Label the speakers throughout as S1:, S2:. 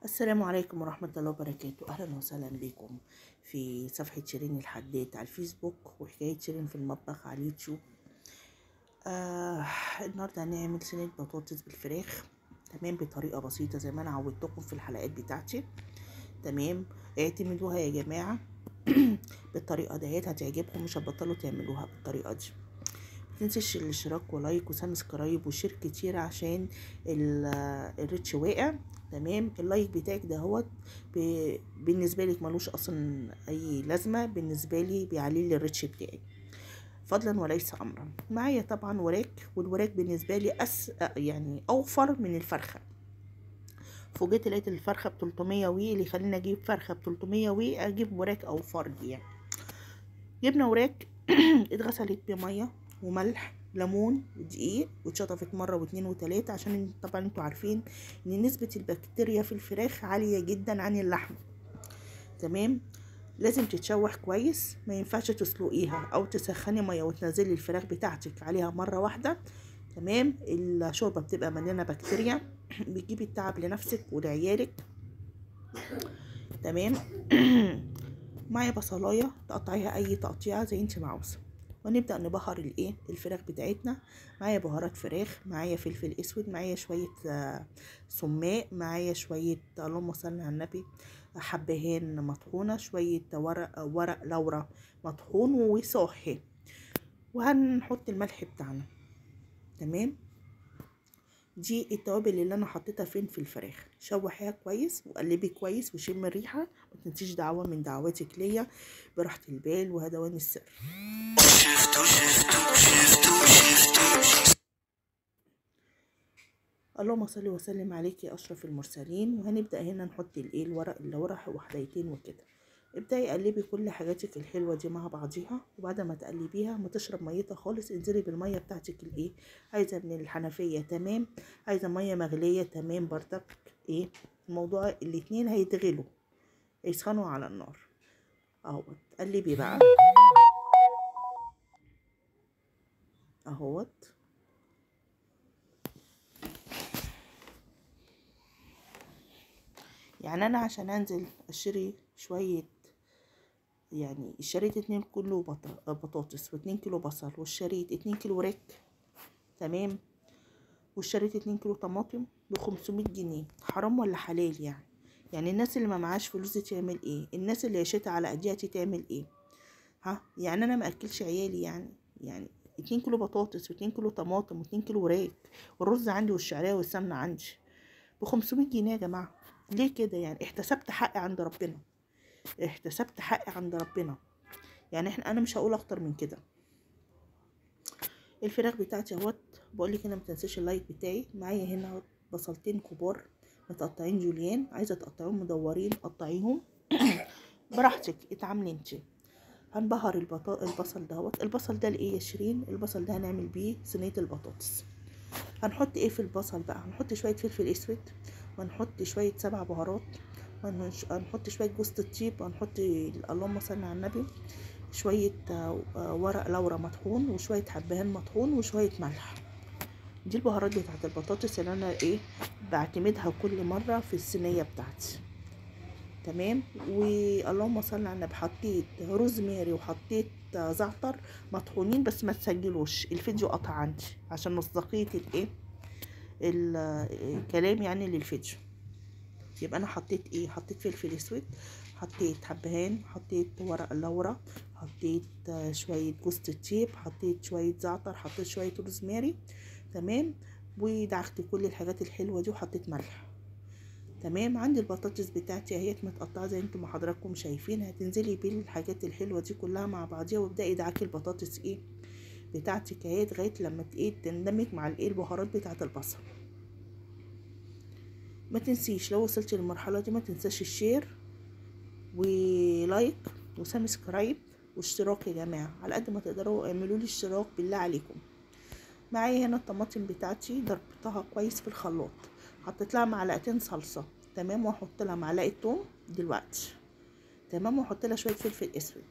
S1: السلام عليكم ورحمة الله وبركاته. أهلا وسهلا بكم في صفحة شيرين الحداد على الفيسبوك وحكاية شيرين في المطبخ على اليوتيوب. النهاردة هنعمل صينية بطاطس بالفراخ، تمام، بطريقة بسيطة زي ما أنا عودتكم في الحلقات بتاعتي. تمام، اعتمدوها يا جماعة. بالطريقة ديت هتعجبكم، مش هتبطلوا تعملوها بالطريقة دي. متنسيش الاشتراك ولايك وسبسكرايب وشير كتير عشان الريتش واقع. تمام، اللايك بتاعك ده هو بالنسبه لك ملوش اصلا اي لازمه، بالنسبه لي بيعلي لي الريتش بتاعي فضلا وليس امرا. معايا طبعا وراك، والوراك بالنسبه لي يعني اوفر من الفرخه. فوجئت لقيت الفرخه ب 300 وي، اللي يخليني اجيب فرخه ب 300 وي اجيب وراك او فرد يعني. جبنا وراك اتغسلت بميه وملح ليمون ودقيق واتشطفت مره واتنين وتلاته، عشان طبعا انتوا عارفين ان نسبه البكتيريا في الفراخ عاليه جدا عن اللحم. تمام، لازم تتشوح كويس، ما ينفعش تسلقيها او تسخني ميه وتنزلي الفراخ بتاعتك عليها مره واحده. تمام، الشوربه بتبقى مليانه بكتيريا، بتجيبي التعب لنفسك ولعيالك. تمام. معايا بصلايه تقطعيها اي تقطيعه زي انت ما عاوزه، ونبدا نبهر الفراخ بتاعتنا. معايا بهارات فراخ، معايا فلفل اسود، معايا شويه سماق، معايا شويه اللهم صل على النبي حبهان مطحونه، شويه ورق لورا مطحون وصاحي، وهنحط الملح بتاعنا. تمام، دي التوابل اللي انا حطيتها فين في الفراخ. شوحيها كويس وقلبي كويس وشم الريحه، ما تنسيش دعوه من دعواتك ليا براحه البال وهدوان السر. اللهم صل وسلم عليك يا اشرف المرسلين. وهنبدا هنا نحط الورق اللورا وحدايتين وكده. ابداي قلبي كل حاجاتك الحلوه دي مع بعضيها، وبعد ما تقلبيها ما تشرب ميتها خالص انزلي بالميه بتاعتك عايزه من الحنفيه، تمام، عايزه ميه مغليه، تمام برضك. الموضوع الاتنين هيتغلوا، يسخنوا على النار اهوت. قلبي بقى اهوت. يعني انا عشان انزل اشتري شويه، يعني اشتريت 2 كيلو بطاطس و2 كيلو بصل، واشتريت 2 كيلو وراك، تمام، واشتريت 2 كيلو طماطم ب500 جنيه. حرام ولا حلال يعني؟ يعني الناس اللي ما معاش فلوس دي تعمل ايه؟ الناس اللي عيشتها على قديها دي تعمل ايه؟ يعني انا ما اكلش عيالي يعني 2 كيلو بطاطس و2 كيلو طماطم و2 كيلو وراك، والرز عندي والشعريه والسمنه عندي ب500 جنيه يا جماعه. ليه كده يعني؟ احتسبت حقي عند ربنا، احتسبت حقي عند ربنا. يعني انا مش هقول اكتر من كده. الفراخ بتاعتي اهوت. بقول لك هنا ما تنسيش اللايك بتاعي. معايا هنا اهوت بصلتين كبار متقطعين جوليان، عايزه تقطعيهم مدورين قطعيهم براحتك، اتعاملي انت. هنبهر البصل دهوت. البصل ده لايه يا شيرين؟ البصل ده هنعمل بيه صينيه البطاطس. هنحط ايه في البصل بقى؟ هنحط شويه فلفل اسود، وهنحط شويه 7 بهارات، وهنحط شويه جوز الطيب، وهنحط اللهم صل على النبي شويه ورق لورا مطحون، وشويه حبهان مطحون، وشويه ملح. دي البهارات بتاعت البطاطس اللي انا بعتمدها كل مره في الصينيه بتاعتي. تمام، واللهم صل على النبي حطيت روزماري وحطيت زعتر مطحونين، بس ما تسجلوش الفيديو قطع عندي عشان مصداقيه الكلام يعني للفيديو. يبقى انا حطيت حطيت فلفل اسود، حطيت حبهان، حطيت ورق لورا، حطيت شويه جوز الطيب، حطيت شويه زعتر، حطيت شويه روزماري. تمام، ودعكت كل الحاجات الحلوه دي وحطيت ملح. تمام، عندي البطاطس بتاعتي اهيت متقطعه زي انتم حضراتكم شايفين. هتنزلي بالحاجات الحلوه دي كلها مع بعضيها، وابداي ادعكي البطاطس بتاعتك اهي لغايه لما تندمج مع البهارات بتاعه البصل. ما تنسيش لو وصلت للمرحله دي ما تنساش الشير ولايك وسبسكرايب واشتراك يا جماعه، على قد ما تقدروا اعملوا لي اشتراك بالله عليكم. معايا هنا الطماطم بتاعتي ضربتها كويس في الخلاط، حطيت لها معلقتين صلصه، تمام، واحط لها معلقه توم دلوقتي، تمام، واحط لها شويه فلفل اسود،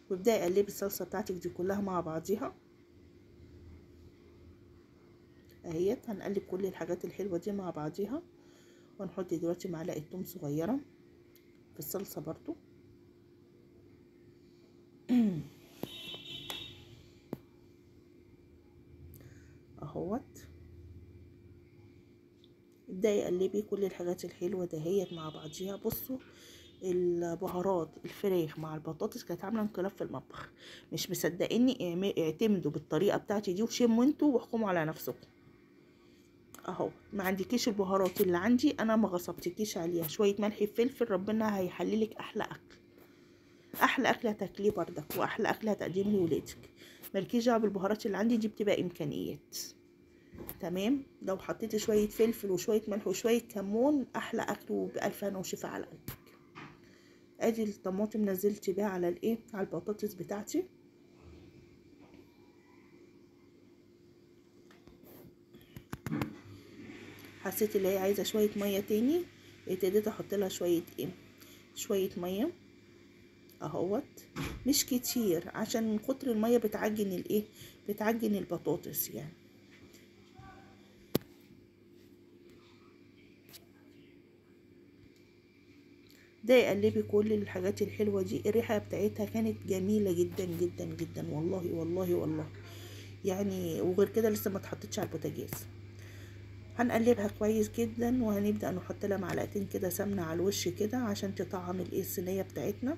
S1: وابداي قلبي الصلصه بتاعتك دي كلها مع بعضيها اهيت. هنقلب كل الحاجات الحلوه دي مع بعضيها، وهنحط دلوقتي معلقه توم صغيره في الصلصه برضو. اهوت. ابدأي قلبي كل الحاجات الحلوه دهيت مع بعضيها. بصوا البهارات الفراخ مع البطاطس كانت عامله انقلاب في المطبخ. مش مصدقيني؟ اعتمدوا بالطريقه بتاعتي دي وشموا انتوا واحكموا على نفسكم. اهو ما عندكيش البهارات اللي عندي انا، ما غصبتكيش عليها، شويه ملح فلفل، ربنا هيحللك احلى اكل. احلى اكل هتاكليه بردك، واحلى اكل هتقدميه لولادك. مالكيش دعوه بالبهارات اللي عندي، دي بتبقى امكانيات. تمام. لو حطيتي شويه فلفل وشويه ملح وشويه كمون، احلى اكل وبالف هنا وشفا على قلبك. ادي الطماطم نزلت بيها على الايه، على البطاطس بتاعتي. حسيت اللي هي عايزه شويه ميه تاني، ابتديت احط لها شويه ايه، شويه ميه اهوت. مش كتير عشان من كتر الميه بتعجن الايه، بتعجن البطاطس يعني. ده يقلبي كل الحاجات الحلوه دي. الريحه بتاعتها كانت جميله جدا جدا جدا، والله والله والله يعني. وغير كده لسه ما اتحطتش على البوتاجاز. هنقلبها كويس جدا، وهنبدا نحط لها معلقتين كده سمنه على الوش كده عشان تطعم الايه الصينيه بتاعتنا.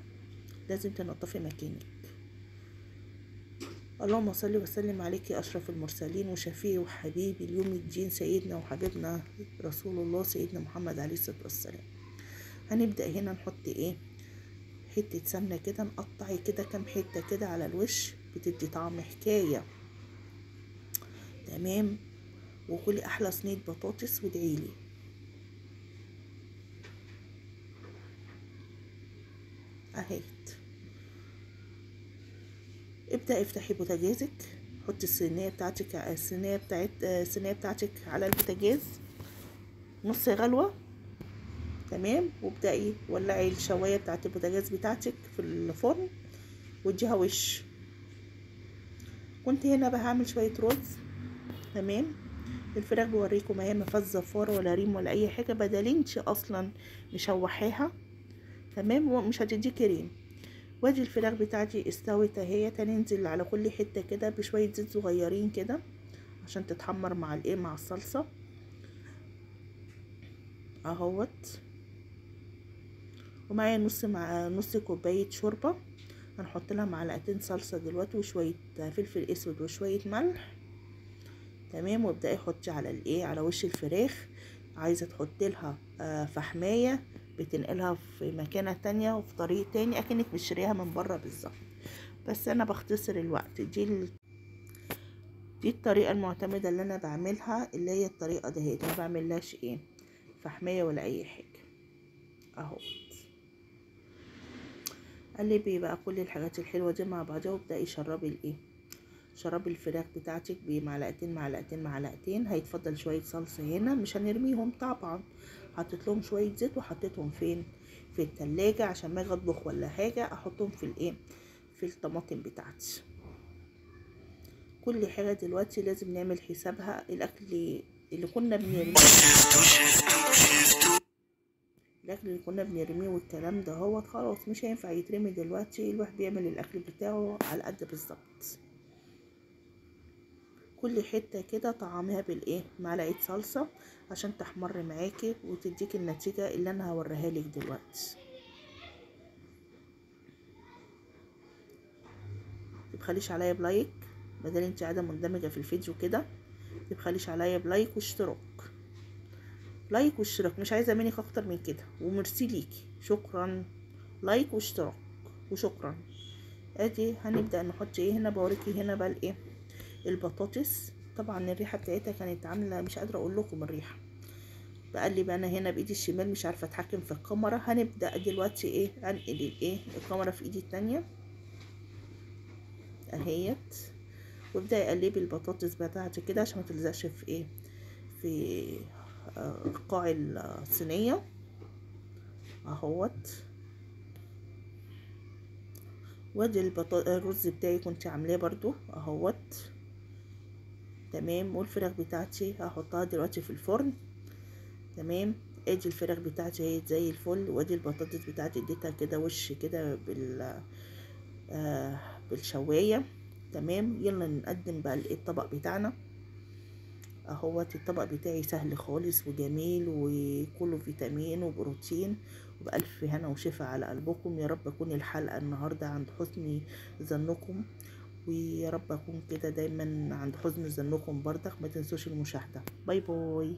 S1: لازم تنضفي مكانك. اللهم صل وسلم عليك يا اشرف المرسلين وشفيعي وحبيبي اليوم الدين، سيدنا وحبيبنا رسول الله سيدنا محمد عليه الصلاه والسلام. هنبدا هنا نحط ايه، حته سمنه كده، نقطعي كده كام حته كده على الوش، بتدي طعم حكايه. تمام. وكلي احلى صينيه بطاطس وادعيلي. اهيت. ابدأ افتحي بوتاجازك، حطي الصينية بتاعتك على البوتاجاز نص غلوة. تمام. وابدأي ولعي الشواية بتاعت البوتاجاز بتاعتك في الفرن واديها وش. كنت هنا بقى هعمل شوية رز. تمام. الفراخ بوريكم اهي ما فيهاش زفارة ولا ريم ولا اي حاجة، بدل انت اصلا مشوحاها. تمام. ومش هتديكي ريم. وادي الفراخ بتاعتي استوت اهي. هننزل على كل حتة كده بشوية زيت صغيرين كده عشان تتحمر مع الايه، مع الصلصة اهوت. ومعايا نص كوباية شوربة. هنحط لها معلقتين صلصة دلوقتي وشوية فلفل اسود وشوية ملح. تمام. وابدأي حطي على الايه، على وش الفراخ. عايزة تحط لها فحماية، بتنقلها في مكانة تانية وفي طريق تاني اكنك مشتريها من بره بالظبط. بس انا بختصر الوقت. دي الطريقة المعتمدة اللي انا بعملها، اللي هي الطريقة دهيت. انا بعملهاش ايه فحمية ولا اي حاجة اهو. قلبي بقى كل الحاجات الحلوة دي مع بعضها، وابدأي شربي الايه، شربي الفراخ بتاعتك بمعلقتين معلقتين معلقتين. هيتفضل شوية صلصة هنا، مش هنرميهم طبعا. حطيت لهم شوية زيت وحطيتهم فين، في التلاجة، عشان ما اجي اطبخ ولا حاجة احطهم في الايه، في الطماطم بتاعتي. كل حاجة دلوقتي لازم نعمل حسابها. الاكل اللي كنا بنرميه، الاكل اللي كنا بنرميه والكلام ده هو خلاص مش هينفع يترمي دلوقتي. الواحد بيعمل الاكل بتاعه على قد بالظبط. كل حته كده طعميها بالايه، معلقه صلصه عشان تحمر معاكي وتديك النتيجه اللي انا هوريها لك دلوقتي. متبخليش عليا بلايك، بدل انت قاعده مندمجه في الفيديو كده. متبخليش عليا بلايك واشتراك، لايك واشتراك، مش عايزه منك اكتر من كده. وميرسي ليكي، شكرا. لايك واشتراك وشكرا. ادي هنبدا نحط ايه هنا، بوريكي هنا بقى الايه، البطاطس. طبعا الريحه بتاعتها كانت عامله، مش قادره اقول لكم الريحه. بقلب انا هنا بايدي الشمال، مش عارفه اتحكم في الكاميرا. هنبدا دلوقتي ايه، انقل الايه، الكاميرا في ايدي التانية اهيت. وابداي قلبي البطاطس بتاعتي كده عشان ما تلزقش في ايه، في قاع الصينيه اهوت. وادي الرز بتاعي كنت عاملاه برضو اهوت. تمام. والفراخ بتاعتي هحطها دلوقتي في الفرن. تمام. ادي الفراخ بتاعتي اهي زي الفل، وادي البطاطس بتاعتي اديتها كده وش كده بالشوايه. تمام، يلا نقدم بقى الطبق بتاعنا اهوت. الطبق بتاعي سهل خالص وجميل وكله فيتامين وبروتين، وبألف هنا وشفا على قلبكم. يا رب اكون الحلقة النهاردة عند حسن ظنكم، ويا رب اكون كده دايما عند حسن ظنكم برضك. ما تنسوش المشاهدة. باي باي.